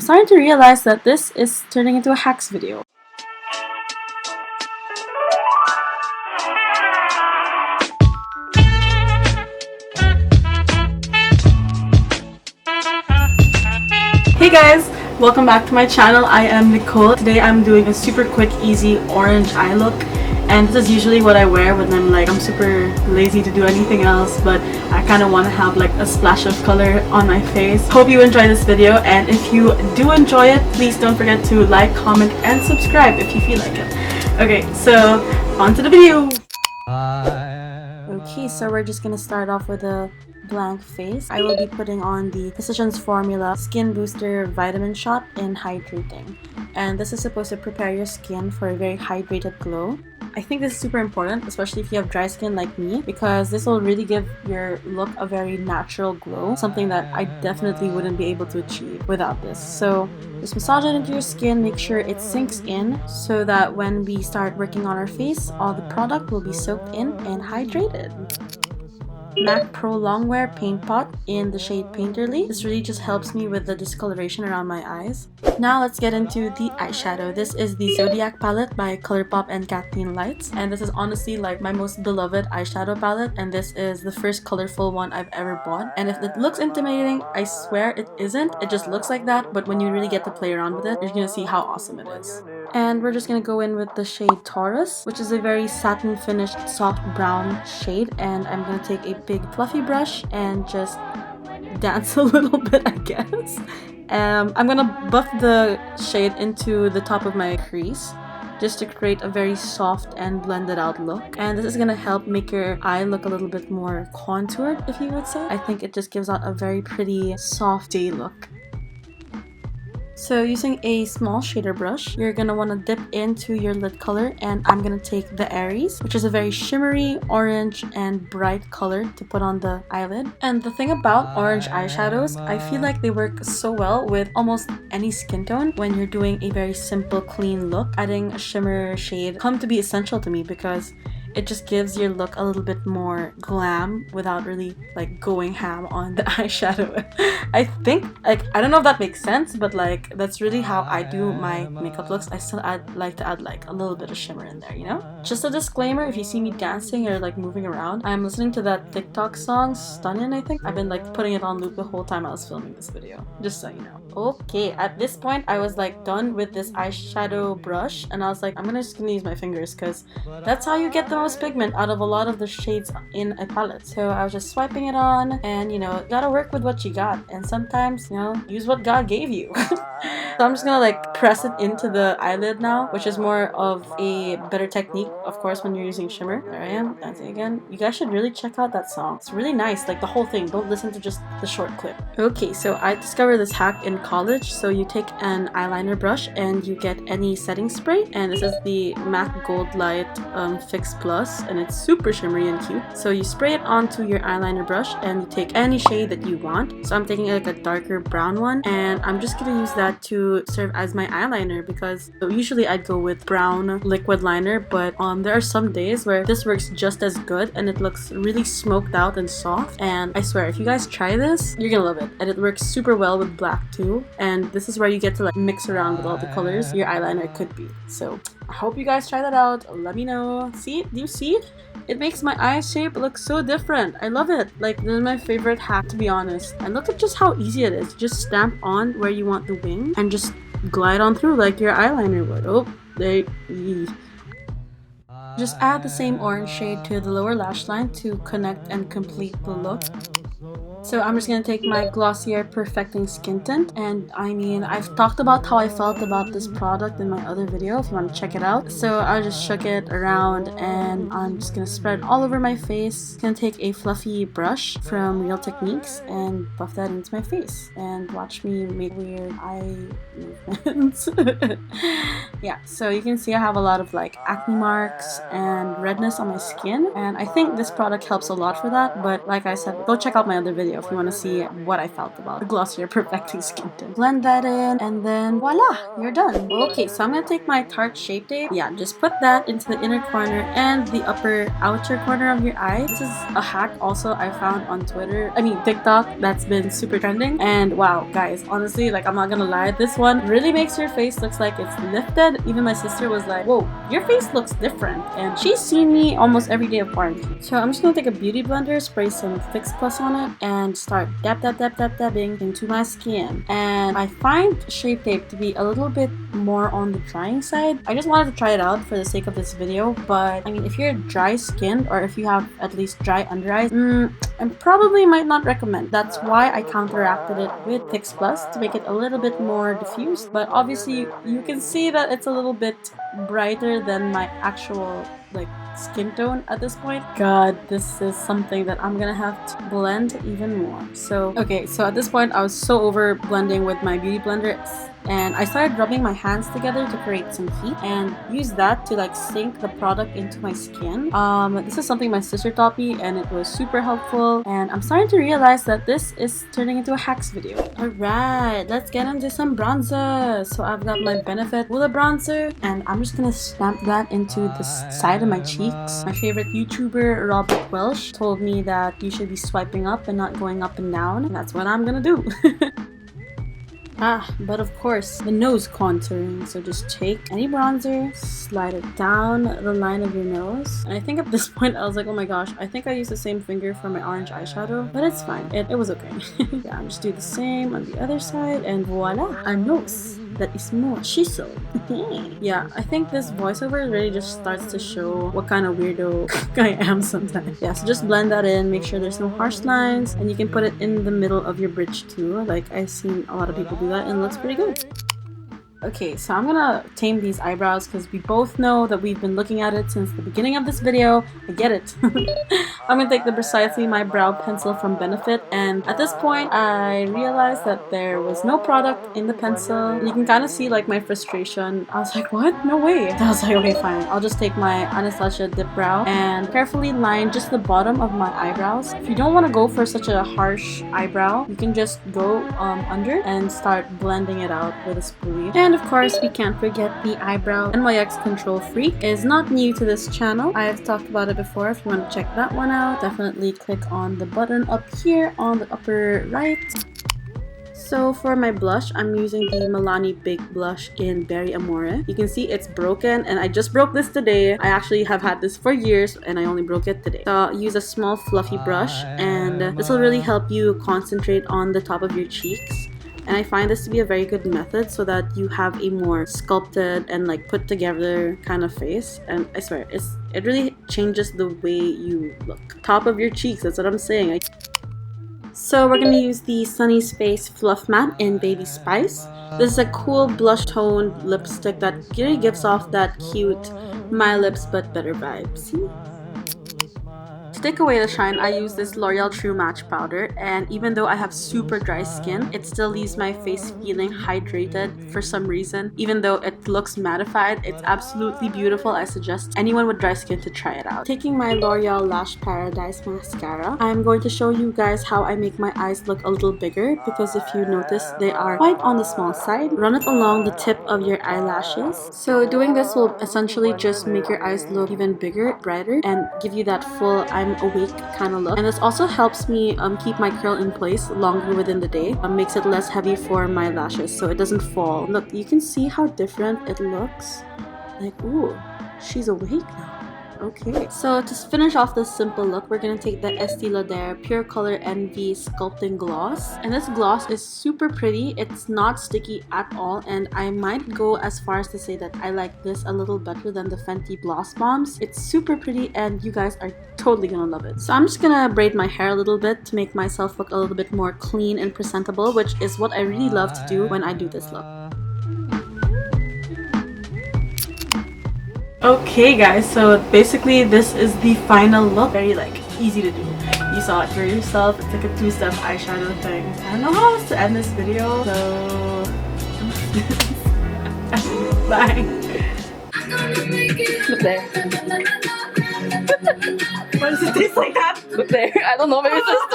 I'm starting to realize that this is turning into a hacks video. Hey guys! Welcome back to my channel. I am Nicole. Today I'm doing a super quick, easy orange eye look. And this is usually what I wear when I'm super lazy to do anything else, but I kind of want to have like a splash of color on my face. Hope you enjoy this video, and if you do enjoy it, please don't forget to like, comment, and subscribe if you feel like it. Okay, so on to the video! Okay, so we're just gonna start off with a blank face. I will be putting on the Physicians Formula Skin Booster Vitamin Shot in Hydrating. And this is supposed to prepare your skin for a very hydrated glow. I think this is super important, especially if you have dry skin like me, because this will really give your look a very natural glow, something that I definitely wouldn't be able to achieve without this. So just massage it into your skin, make sure it sinks in so that when we start working on our face, all the product will be soaked in and hydrated. MAC Pro Longwear Paint Pot in the shade Painterly. This really just helps me with the discoloration around my eyes. Now let's get into the eyeshadow. This is the Zodiac palette by ColourPop and Kathleen Lights, and this is honestly like my most beloved eyeshadow palette, and this is the first colorful one I've ever bought. And if it looks intimidating, I swear it isn't. It just looks like that, but when you really get to play around with it, you're gonna see how awesome it is. And we're just gonna go in with the shade Taurus, which is a very satin finished soft brown shade, and I'm gonna take a big fluffy brush and just dance a little bit, I guess. I'm gonna buff the shade into the top of my crease just to create a very soft and blended out look, and this is gonna help make your eye look a little bit more contoured, if you would say. I think it just gives out a very pretty soft day look. So using a small shader brush, you're going to want to dip into your lid color, and I'm going to take the Aries, which is a very shimmery orange and bright color to put on the eyelid. And the thing about orange eyeshadows, I feel like they work so well with almost any skin tone when you're doing a very simple, clean look. Adding a shimmer shade come to be essential to me because it just gives your look a little bit more glam without really like going ham on the eyeshadow. I think, like, I don't know if that makes sense, but like that's really how I do my makeup looks. I still like to add like a little bit of shimmer in there, you know? Just a disclaimer, if you see me dancing or like moving around, I'm listening to that TikTok song, Stunnin', I think. I've been like putting it on loop the whole time I was filming this video, just so you know. Okay, at this point I was like done with this eyeshadow brush, and I was like, I'm just gonna use my fingers because that's how you get the most pigment out of a lot of the shades in a palette. So I was just swiping it on, and you know, gotta work with what you got, and sometimes, you know, use what God gave you. So I'm just gonna like press it into the eyelid now, which is more of a better technique, of course, when you're using shimmer. There I am, dancing again. You guys should really check out that song. It's really nice, like the whole thing. Don't listen to just the short clip. Okay, so I discovered this hack in college. So you take an eyeliner brush and you get any setting spray, and this is the MAC Gold Light Fix Plus, and it's super shimmery and cute. So you spray it onto your eyeliner brush and you take any shade that you want. So I'm taking like a darker brown one, and I'm just gonna use that to serve as my eyeliner because usually I'd go with brown liquid liner, but there are some days where this works just as good and it looks really smoked out and soft. And I swear, if you guys try this, you're gonna love it, and it works super well with black too. And this is where you get to like mix around with all the colors your eyeliner could be. So I hope you guys try that out. Let me know. See? Do you see? It makes my eye shape look so different. I love it. Like, this is my favorite hack, to be honest. And look at just how easy it is. Just stamp on where you want the wing and just glide on through like your eyeliner would. Oh, there. Just add the same orange shade to the lower lash line to connect and complete the look. So I'm just gonna take my Glossier Perfecting Skin Tint, and I mean, I've talked about how I felt about this product in my other video if you want to check it out. So I just shook it around, and I'm just gonna spread it all over my face. Gonna take a fluffy brush from Real Techniques and buff that into my face, and watch me make weird eye movements. Yeah, so you can see I have a lot of like acne marks and redness on my skin, and I think this product helps a lot for that. But like I said, go check out my other video video if you want to see what I felt about the Glossier Perfecting Skin Tint. Blend that in, and then voila, you're done. Okay, so I'm gonna take my Tarte Shape Tape. Yeah, just put that into the inner corner and the upper outer corner of your eye. This is a hack also I found on TikTok, that's been super trending. And wow, guys, honestly, like, I'm not gonna lie, this one really makes your face looks like it's lifted. Even my sister was like, whoa, your face looks different. And she's seen me almost every day of quarantine. So I'm just gonna take a beauty blender, spray some Fix Plus on it, and start dabbing into my skin. And I find Shape Tape to be a little bit more on the drying side. I just wanted to try it out for the sake of this video, but I mean, if you're dry skinned or if you have at least dry under eyes, I probably might not recommend. That's why I counteracted it with Fix Plus to make it a little bit more diffused. But obviously you can see that it's a little bit brighter than my actual like skin tone at this point. God, this is something that I'm gonna have to blend even more. So okay, so at this point I was so over blending with my beauty blender, and I started rubbing my hands together to create some heat and use that to like sink the product into my skin. This is something my sister taught me and it was super helpful, and I'm starting to realize that this is turning into a hacks video. Alright, let's get into some bronzer. So I've got my Benefit Hoola bronzer, and I'm just gonna stamp that into the side of my cheeks. My favorite YouTuber, Robert Welsh, told me that you should be swiping up and not going up and down, and that's what I'm gonna do. But of course, the nose contouring. So just take any bronzer, slide it down the line of your nose. And I think at this point I was like, oh my gosh, I think I used the same finger for my orange eyeshadow, but it's fine. It was okay. Yeah, I'm just do the same on the other side, and voila, a nose that is more chisel. Yeah, I think this voiceover really just starts to show what kind of weirdo I am sometimes. Yeah, so just blend that in, make sure there's no harsh lines, and you can put it in the middle of your bridge too. Like, I've seen a lot of people do that and it looks pretty good. Okay, so I'm gonna tame these eyebrows because we both know that we've been looking at it since the beginning of this video. I get it. I'm gonna take the Precisely My Brow pencil from Benefit, and at this point I realized that there was no product in the pencil. You can kind of see like my frustration. I was like, what? No way. I was like, okay, fine. I'll just take my Anastasia Dip Brow and carefully line just the bottom of my eyebrows. If you don't want to go for such a harsh eyebrow, you can just go under and start blending it out with a spoolie. And of course, we can't forget the eyebrow. NYX Control Freak is not new to this channel. I've talked about it before. If you want to check that one out, definitely click on the button up here on the upper right. So for my blush, I'm using the Milani Big Blush in Berry Amore. You can see it's broken, and I just broke this today. I actually have had this for years and I only broke it today. So use a small fluffy brush, and this will really help you concentrate on the top of your cheeks. And I find this to be a very good method so that you have a more sculpted and like put together kind of face. And I swear, it really changes the way you look. Top of your cheeks, that's what I'm saying. So we're going to use the Sunny Space Fluff Matte in Baby Spice. This is a cool blush toned lipstick that really gives off that cute My Lips But Better vibe. See? To take away the shine, I use this L'Oreal True Match powder, and even though I have super dry skin, it still leaves my face feeling hydrated for some reason. Even though it looks mattified, it's absolutely beautiful. I suggest anyone with dry skin to try it out. Taking my L'Oreal Lash Paradise mascara, I'm going to show you guys how I make my eyes look a little bigger, because if you notice, they are quite on the small side. Run it along the tip of your eyelashes. So doing this will essentially just make your eyes look even bigger, brighter, and give you that full I'm awake kind of look. And this also helps me keep my curl in place longer within the day. Makes it less heavy for my lashes so it doesn't fall. Look, you can see how different it looks. Like, ooh, she's awake now. Okay, so to finish off this simple look, we're gonna take the Estee Lauder Pure Color Envy Sculpting Gloss. And this gloss is super pretty. It's not sticky at all, and I might go as far as to say that I like this a little better than the Fenty Gloss Bombs. It's super pretty and you guys are totally gonna love it. So I'm just gonna braid my hair a little bit to make myself look a little bit more clean and presentable, which is what I really love to do when I do this look. Okay guys, so basically this is the final look. Very like easy to do. You saw it for yourself. It's like a two-step eyeshadow thing. I don't know how else to end this video, so bye. Look there. Why does it taste like that? Look there. I don't know, maybe it's just